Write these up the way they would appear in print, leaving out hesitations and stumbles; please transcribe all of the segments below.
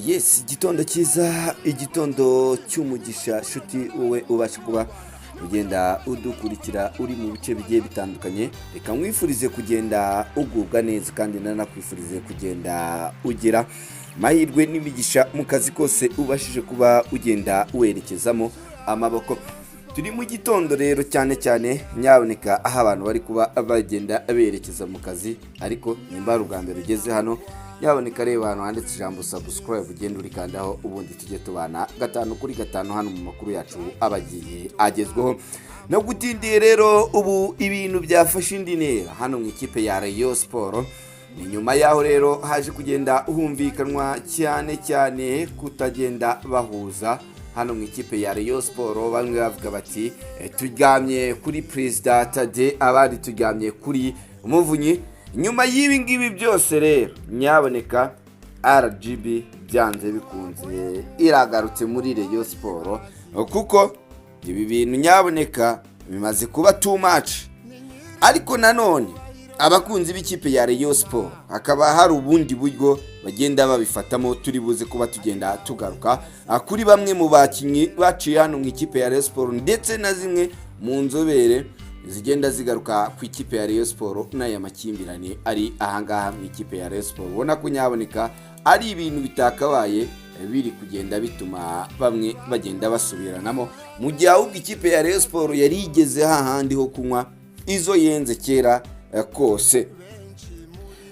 Yes, igitondo cyiza, igitondo cy'umugisha shuti wowe ubasha kuba ugenda udukurikira uri mu bice bigiye bitandukanye. Reka nkwifurize kugenda ugubwa neza kandi nanakwifurize kugenda ugira mahirwe n'imigisha mu kazi kose ubashije kuba ugenda werekezamo amaboko. Turi mu gitondo rero cyane nyaboneka aho abantu bari kuba bagenda berekeza mu kazi, ariko nimba ari ubwa mbere ugeze hano nyaboneka reba hano handitse ijambo subscribe ugenda urikandaho, ubundi tujye tubana 5 kuri 5 hano mu makuru yacu abagiye agezweho. No gutindiye rero ubu ibintu byafashe indi ntera hano mu ikipe ya Rayon Sport. Ni nyuma yaho rero haje kugenda humvikanwa cyane kutagenda bahuza hano mu ikipe ya Rayon Sport. Bamwe bavuga bati turyamye kuri President Tade, abandi turyamye kuri Umuvunyi. Nyuma y'ibi ngibi byose rero nyaboneka RGB byanze bikunze iragarutse muri Rayon Sport, kuko ibi bintu nyaboneka bimaze kuba too much. Ariko nanone abakunzi b'ikipe ya Rayon Sport hakaba hari ubundi buryo bagenda babifatamo, turi buze kuba tugenda tugaruka kuri bamwe mu bakinyi baciye hano mu ikipe ya Rayon Sport, ndetse na zimwe mu nzobere zigenda zigaruka ku ikipe ya Rayon Sport n'aya makimbirane ari ahangaha mu ikipe ya Rayon Sport. Ubona ko nyaboneka ari ibintu bitakabaye biri kugenda bituma bamwe bagenda basubiranamo, mu gihe ahubwo ikipe ya Rayon Sport yari igeze hahandi ho kunywa izo yenze kera kose.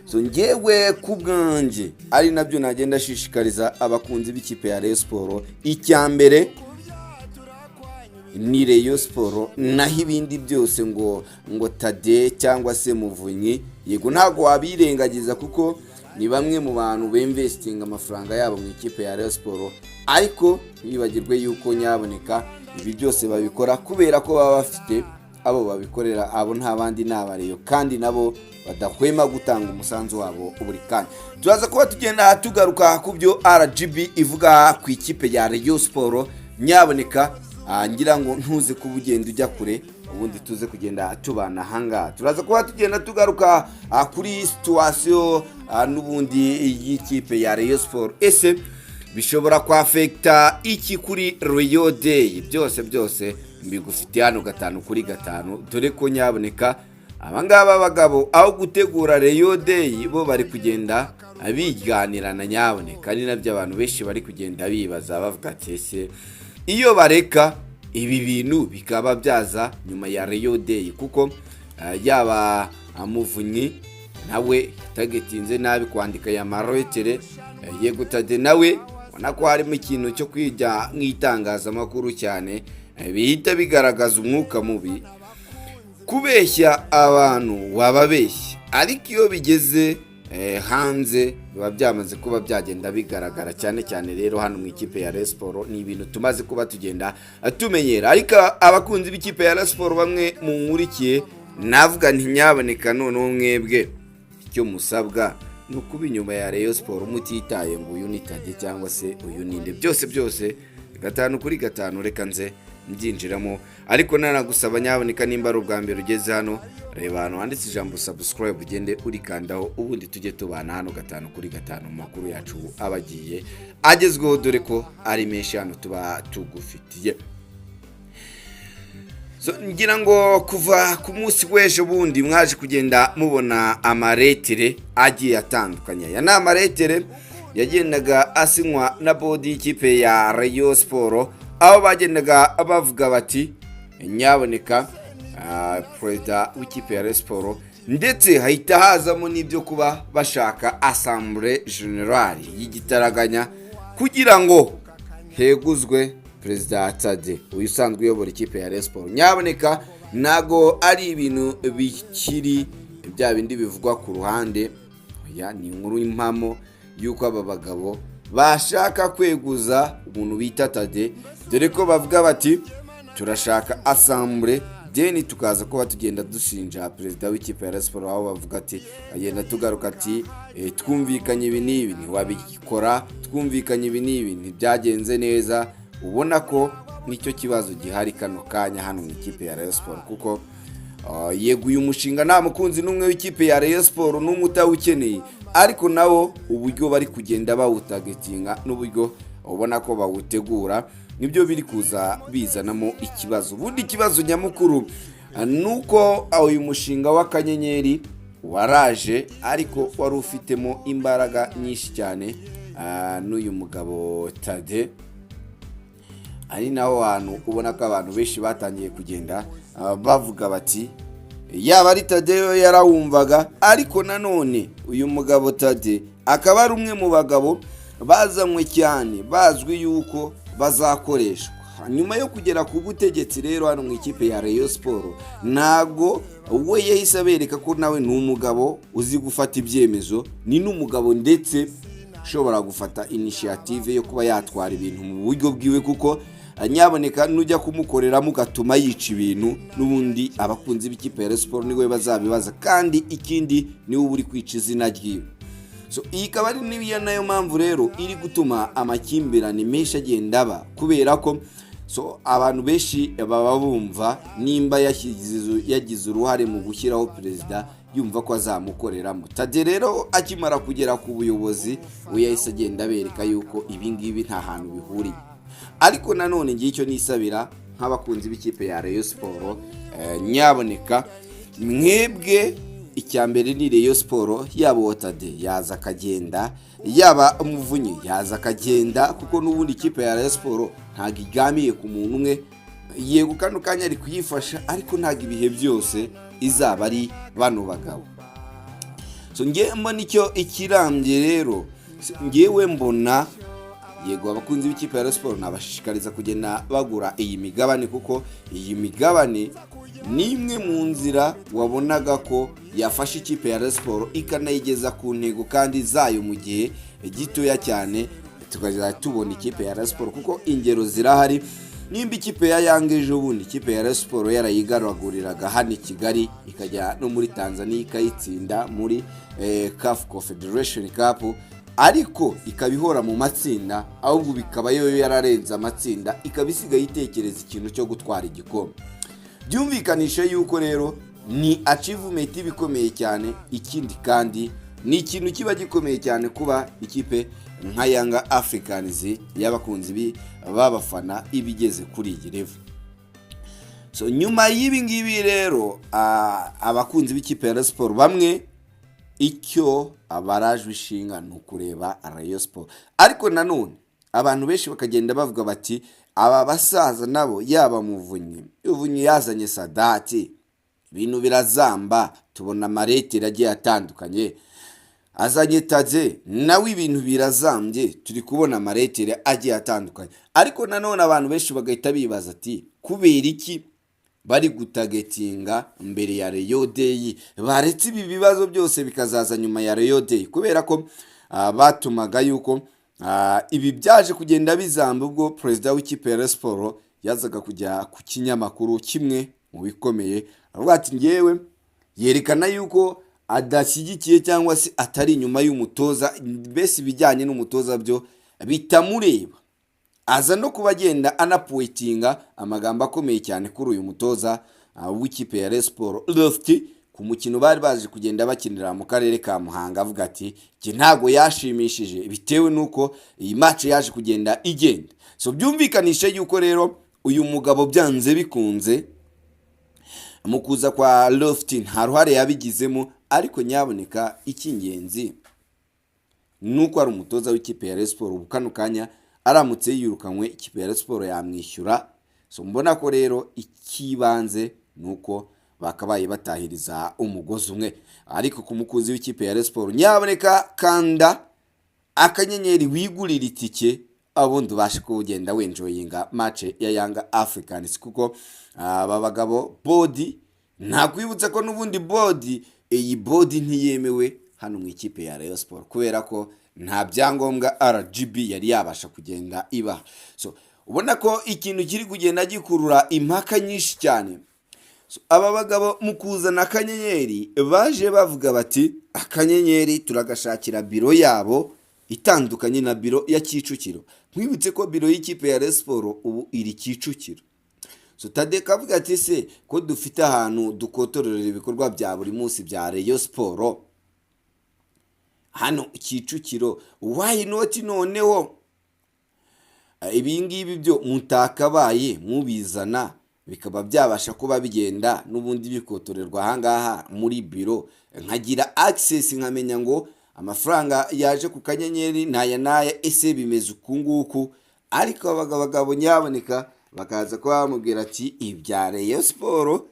So ngewe ku bwanje ari nabyo nagenda shishikariza abakunzi b'ikipe ya Rayon Sport, icyambere ni Rayon Sport, naho ibindi byose ngo Tade cyangwa se Muvunyi yego ntago wabirengagiza, kuko ni bamwe mu bantu beinvesting amafaranga yabo mu ikipe ya Rayon Sport, ariko yibagirwe yuko nyaboneka ibi byose babikora kubera ko baba bafite abo babikorera, abo nta bandi n'abareyo, kandi nabo badahwema gutanga umusanzu wabo buri kanya. Turaza kuba tugenda tugaruka ku byo RGB ivuga ku ikipe ya Rayon Sport. Nyaboneka ngira ngo ntuze kuba ugenda ujya kure, ubundi tuze kugenda tubana hanga. Turaza kuba tugenda tugaruka kuri situation n'ubundi y'ikipe ya Rayon Sport. Ese bishobora kwafekta iki kuri Rayon Day? Byose mbigufite hano 5 kuri 5, dore ko nyaboneka abangaba bagabo aho gutegura Rayon Day bo bari kugenda abiganirana nyaboneka, ari nabyo abantu benshi bari kugenda bibaza bavuga ati ese iyo bareka ibi bintu bikaba byaza nyuma ya Rayon Day, kuko yaba Muvunyi nawe tagetinze nabi kwandika ya maroetere, yego Tade nawe ubona ko harimo ikintu cyo kwijya nk'itangazamakuru cyane, bihita bigaragaza umwuka mubi, kubeshya abantu wababeshya, ariko iyo bigeze hanze biba byamaze kuba byagenda bigaragara cyane rero hano mu ikipe ya Rayon Sport. Ni ibintu tumaze kuba tugenda tumenyera, ariko abakunzi b'ikipe ya Rayon Sport bamwe mu nkurikiye navuga nti nyaboneka noneho mwebwe icyo musabwa ni ukuba inyuma ya Rayon Sport mutitaye ngo uyu ni Tade cyangwa se uyu ninde. Byose 5 kuri 5 reka nze mbyinjiramo, ariko nanagusaba nyaboneka nimba ari ubwa mbere ugeze hano, reba hano handitse ijambo subscribe ugende urikandaho, ubundi tujye tubana hano 5 kuri 5 mu makuru yacu abagiye agezweho, dore ko ari menshi hano tuba tugufitiye. So ngira ngo kuva ku munsi w'ejo bundi mwaje kugenda mubona amaretere agiye atandukanye. Ya na amaretere yagendaga asinywa na body y'ikipe ya Rayon Sport, aho bagendaga bavuga bati nyaboneka President w'ikipe ya Rayon Sport, ndetse hahita hazamo n'ibyo kuba bashaka Assemblée Générale y'igitaraganya kugira ngo heguzwe President Tade uyu usanzwe uyobora ikipe ya Rayon Sport. Nyaboneka nago ari ibintu bikiri bya bindi bivugwa ku ruhande, oya ni inkuru impamo yuko aba bagabo bashaka kweguza umuntu bita Tade, dore ko bavuga bati turashaka Assemblée, deni tukaza kuba tugenda dushinja President w'ikipe ya Rayon Sport, aho bavuga ati agenda tugaruka ati twumvikanye ibi n'ibi ntiwabikora, twumvikanye ibi n'ibi ntibyagenze neza. Ubona ko nicyo kibazo gihari kano kanya hano mu ikipe ya Rayon Sport, kuko yeguye umushinga nta mukunzi n'umwe w'ikipe ya Rayon Sport n'umwe utawukeneye, ariko nawo uburyo bari kugenda bawutagetinga n'uburyo ubona ko bawutegura nibyo biri kuza bizanamo ikibazo. Ubundi ikibazo nyamukuru nuko uyu mushinga w'akanyenyeri waraje ariko wari ufitemo imbaraga nyinshi cyane n'uyu mugabo Tade, ari naho hantu ubona ko abantu benshi batangiye kugenda bavuga bati yaba ari Tade yarawumvaga, ariko nanone uyu mugabo Tade akaba ari umwe mu bagabo bazanywe cyane bazwi yuko bazakoreshwa nyuma yo kugera ku butegetsi. Rero hano mu ikipe ya Rayon Sport ntago we yahise abereka ko nawe ni umugabo uzi gufata ibyemezo, ni n'umugabo ndetse ushobora gufata initiative yo kuba yatwara ibintu mu buryo bwiwe, kuko nyaboneka nujya kumukorera mugatuma yica ibintu n'ubundi abakunzi b'ikipe ya Rayon Sport niwe bazabibaza, kandi ikindi niwe uri kwica izina ryiwe. So iyi ikaba ari niyo nayo mpamvu rero iri gutuma amakimbirane menshi agenda aba, kubera ko abantu benshi baba bumva nimba yagize uruhare mu gushyiraho perezida yumva ko azamukoreramo. Tade rero akimara kugera ku buyobozi we yahise agenda abereka yuko ibi ngibi nta hantu bihuriye. Ariko nanone ngiye icyo nisabira nk'abakunzi b'ikipe ya Rayon Sport, nyaboneka mwebwe icyambere ni Rayon Sport, yaba Tade yaza akagenda, yaba umuvunyi yaza akagenda, kuko n'ubundi ikipe ya Rayon Sport ntago igamiye ku muntu umwe. Yego kano kanya ari kuyifasha, ariko ntago ibihe byose izaba ari bano bagabo. Ngewe mbona icyo ikirambye rero, ngewe mbona yego abakunzi b'ikipe ya Rayon Sport nabashishikariza kugenda bagura iyi migabane, kuko iyi migabane ni imwe mu nzira wabonaga ko yafashe ikipe ya Rayon Sport ikanayigeza ku ntego kandi zayo mu gihe gitoya cyane, tukajya tubona ikipe ya Rayon Sport, kuko ingero zirahari. Nimba ikipe ya Yanga ejo bundi ikipe ya Rayon Sport yarayigaraguriraga hano i Kigali ikajya no muri Tanzania ikayitsinda muri CAF Confederation Cup, ariko ikabihora mu matsinda, ahubwo bikaba yo yararenze amatsinda ikabisiga yitekereza ikintu cyo gutwara igikombe. Byumvikanisha yuko rero ni achievement bikomeye cyane. Ikindi kandi ni ikintu kiba gikomeye cyane kuba ikipe nka Yanga Africans y'abakunzi babafana ibigeze kuri iyi level. Nyuma y'ibi ngibi rero abakunzi b'ikipe ya Rayon Sport bamwe icyo abarajwe ishinga ni ukureba Rayon Sport, ariko nanone abantu benshi bakagenda bavuga bati aba basaza nabo yaba muvunyi yazanye Sadati, ibintu birazamba, tubona amaretera agiye atandukanye. Azanye Tade nawe ibintu birazambye, turi kubona amaretera agiye atandukanye. Ariko nanone abantu benshi bagahita bibaza ati kubera iki bari gutagetinga mbere ya Rayon Day, baretse ibi bibazo byose bikazaza nyuma ya Rayon Day, kubera ko batumaga yuko ibi byaje kugenda bizamba ubwo perezida w'ikipe ya Rayon Sport yazaga kujya ku kinyamakuru kimwe mu bikomeye, avuga ati ngewe yerekana yuko adashyigikiye cyangwa se atari inyuma y'umutoza, mbese ibijyanye n'umutoza byo bitamureba. Aza no kuba agenda anapoitinga amagambo akomeye cyane kuri uyu mutoza w'ikipe ya Rayon Sport Lofty ku mukino bari baje kugenda bakinira mu karere ka Muhanga, avuga ati ntago yashimishije bitewe nuko iyi match yaje kugenda igenda. Byumvikanisha yuko rero uyu mugabo byanze bikunze mu kuza kwa Lofty nta ruhare yabigizemo, ariko nyaboneka icy'ingenzi nuko ari umutoza w'ikipe ya Rayon Sport. Ubu kano kanya aramutse yirukanywe ikipe ya Rayon Sport yamwishyura. Mbona ko rero ikibanze nuko bakabaye batahiriza umugozi umwe. Ariko ku mukunzi w'ikipe ya Rayon Sport nyaboneka kanda akanyenyeri wigurira itike, abundi ubashe kugenda wenjoyinga match ya Yanga Africans, kuko aba bagabo body nta kwibutsa ko n'ubundi body iyi body ntiyemewe hano mu ikipe ya Rayon Sport, kubera ko nta byangombwa RGB yari yabasha kugenda iba. Ubona ko ikintu kiri kugenda gikurura impaka nyinshi cyane. Aba bagabo mu kuzana akanyenyeri baje bavuga bati akanyenyeri turagashakira biro yabo itandukanye na biro ya Kicukiro. Mwibutse ko biro y'ikipe ya Rayon Sport ubu iri Kicukiro. Tade kavuga ati se ko dufite ahantu dukotorera ibikorwa bya buri munsi bya Rayon Sport, hano Kicukiro, why not noneho ibi ngibi byo mutakabaye mubizana bikaba byabasha kuba bigenda n'ubundi bikotorerwa ahangaha muri biro, nkagira access nkamenya ngo amafaranga yaje ku kanyenyeri naya ese bimeze ukunguku. Ariko abagabo nyaboneka bakaza kuba bamubwira ati ibya Rayon Sport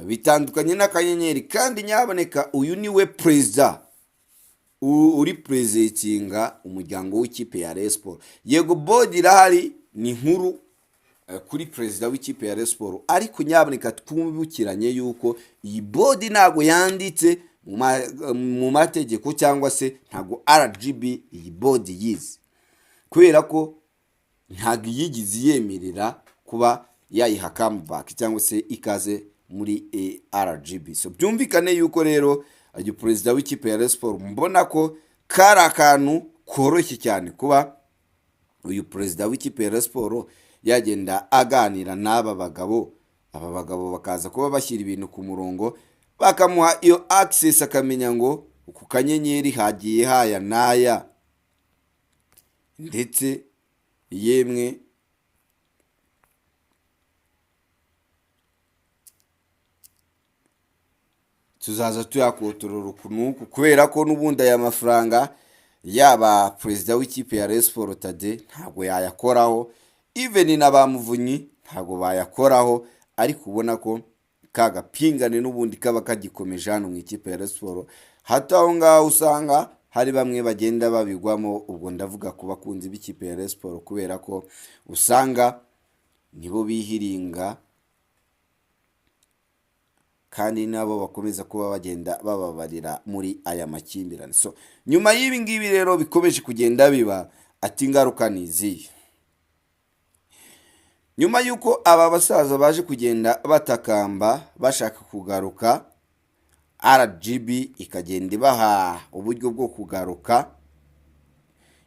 bitandukanye n'akanyenyeri, kandi nyaboneka uyu niwe perezida uri presentinga umuryango w'ikipe ya Rayon Sport. Yego board irahari ni nkuru kuri perezida w'ikipe ya Rayon Sport, ariko nyaboneka twumvikiranye yuko iyi board ntago yanditse mu mategeko cyangwa se ntago RGB iyi board yize, kubera ko ntago yigize yemerera kuba yayiha comeback cyangwa se ikaze muri RGB. So byumvikane yuko rero uyu perezida w'ikipe ya Rayon Sport mbona ko kari akantu koroshye cyane kuba uyu perezida w'ikipe ya Rayon Sport yagenda aganira n'aba bagabo, aba bagabo bakaza kuba bashyira ibintu ku murongo, bakamuha iyo access akamenya ngo ku kanyenyeri hagiye haya naya, ndetse yemwe tuzaza tuyakotorora ukunuku, kubera ko n'ubundi aya mafaranga yaba perezida w'ikipe ya Rayon Sport Tade ntabwo yayakoraho, even n'abamuvunyi ntabwo bayakoraho, ariko ubona ko kagapingane n'ubundi kaba kagikomeje hano mu ikipe ya Rayon Sport. Hato aho ngaho usanga hari bamwe bagenda babigwamo, ubwo ndavuga ku bakunzi b'ikipe ya Rayon Sport, kubera ko usanga nibo bihiringa kandi nabo bakomeza kuba bagenda bababarira muri aya makimbirane. So nyuma y'ibi ngibi rero bikomeje kugenda biba, ati ingaruka ni izihe? Nyuma yuko aba basaza baje kugenda batakamba bashaka kugaruka, RGB ikagenda ibaha uburyo bwo kugaruka,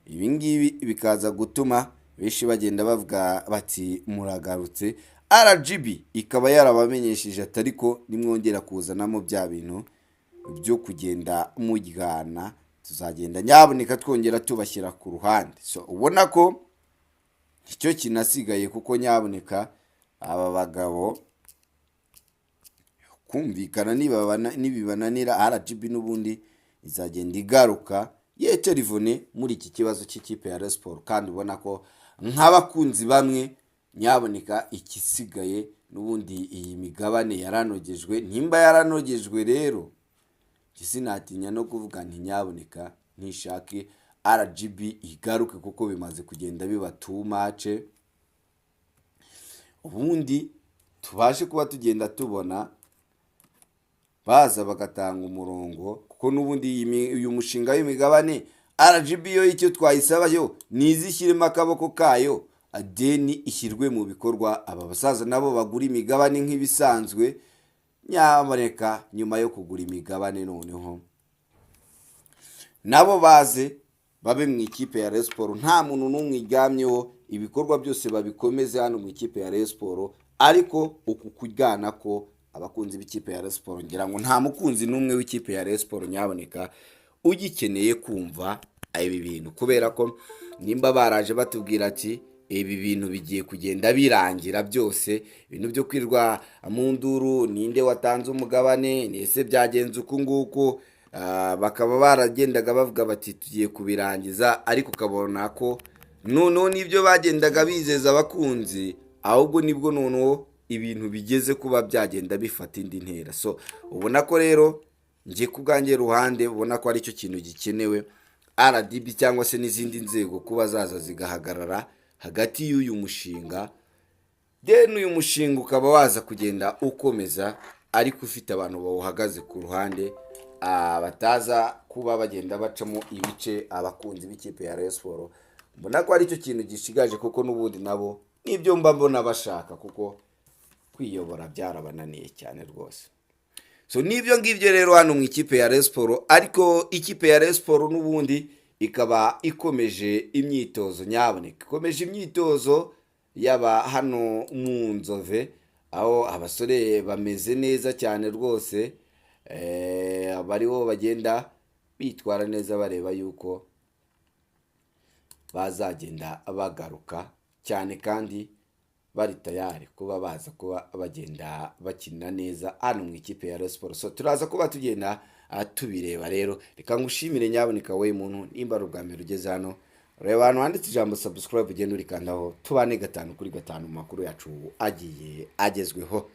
ibi ngibi bikaza gutuma benshi bagenda bavuga bati muragarutse. RGB ikaba yarabamenyesheje atariko nimwongera kuzanamo bya bintu byo kugenda mujyana, tuzagenda nyaboneka twongera tubashyira ku ruhande. So ubona ko icyo kinasigaye, kuko nyaboneka aba bagabo kumvikana nibibananira RGB n'ubundi izagenda igaruka yeterivone muri iki kibazo cy'ikipe ya Rayon Sport. Kandi ubona ko nk'abakunzi bamwe nyaboneka ikisigaye n'ubundi iyi migabane yaranogejwe, nimba yaranogejwe rero gisinatinya no kuvuga nti nyaboneka ntishake RGB igaruke, kuko bimaze kugenda biba too much, ubundi tubashe kuba tugenda tubona baza bagatanga umurongo, kuko n'ubundi uyu mushinga w'imigabane RGB yo icyo twayisaba yo nizishyiremo akaboko kayo, adeni ishyirwe mu bikorwa, aba basaza nabo bagura imigabane nk'ibisanzwe. Nyamuneka nyuma yo kugura imigabane noneho nabo baze babe mu ikipe ya Rayon Sport, nta muntu n'umwe iryamyeho, ibikorwa byose babikomeze hano mu ikipe ya Rayon Sport. Ariko uku kujyana ko abakunzi b'ikipe ya Rayon Sport, ngira ngo nta mukunzi n'umwe w'ikipe ya Rayon Sport nyaboneka ugikeneye kumva ibi bintu, kubera ko nimba baraje batubwira ati ibi bintu bigiye kugenda birangira byose, ibintu byo kwirwa mu nduru ninde watanze umugabane nese byagenze uku nguko, bakaba baragendaga bavuga bati tugiye kubirangiza, ariko ukabona ko noneho nibyo bagendaga bizeza abakunzi, ahubwo nibwo noneho ibintu bigeze kuba byagenda bifata indi ntera. So ubona ko rero ngiye kubwanjye ruhande ubona ko ari cyo kintu gikenewe, RDB cyangwa se n'izindi nzego kuba zaza zigahagarara hagati y'uyu mushinga, then uyu mushinga ukaba waza kugenda ukomeza, ariko ufite abantu bawuhagaze ku ruhande, bataza kuba bagenda bacamo ibice abakunzi b'ikipe ya Rayon Sport. Mbona ko ari cyo kintu gishigaje, kuko n'ubundi nabo nibyo mba mbona bashaka, kuko kwiyobora byarabananiye cyane rwose. So nibyo ngibyo rero hano mu ikipe ya Rayon Sport, ariko ikipe ya Rayon Sport n'ubundi ikaba ikomeje imyitozo nyaboneka, ikomeje imyitozo yaba hano mu Nzove, aho abasore bameze neza cyane rwose, bariho bagenda bitwara neza bareba yuko bazagenda bagaruka cyane kandi bari tayari kuba baza kuba bagenda bakina neza hano mu ikipe ya Rayon Sports. So turaza kuba tugenda tubireba rero. Reka ngushimire nyaboneka we muntu nimba ari ubwa mbere ugeze hano. Reba hano handitse ijambo subscribe ugenda urikandaho tubane 5 kuri 5 makuru yacu agiye agezweho.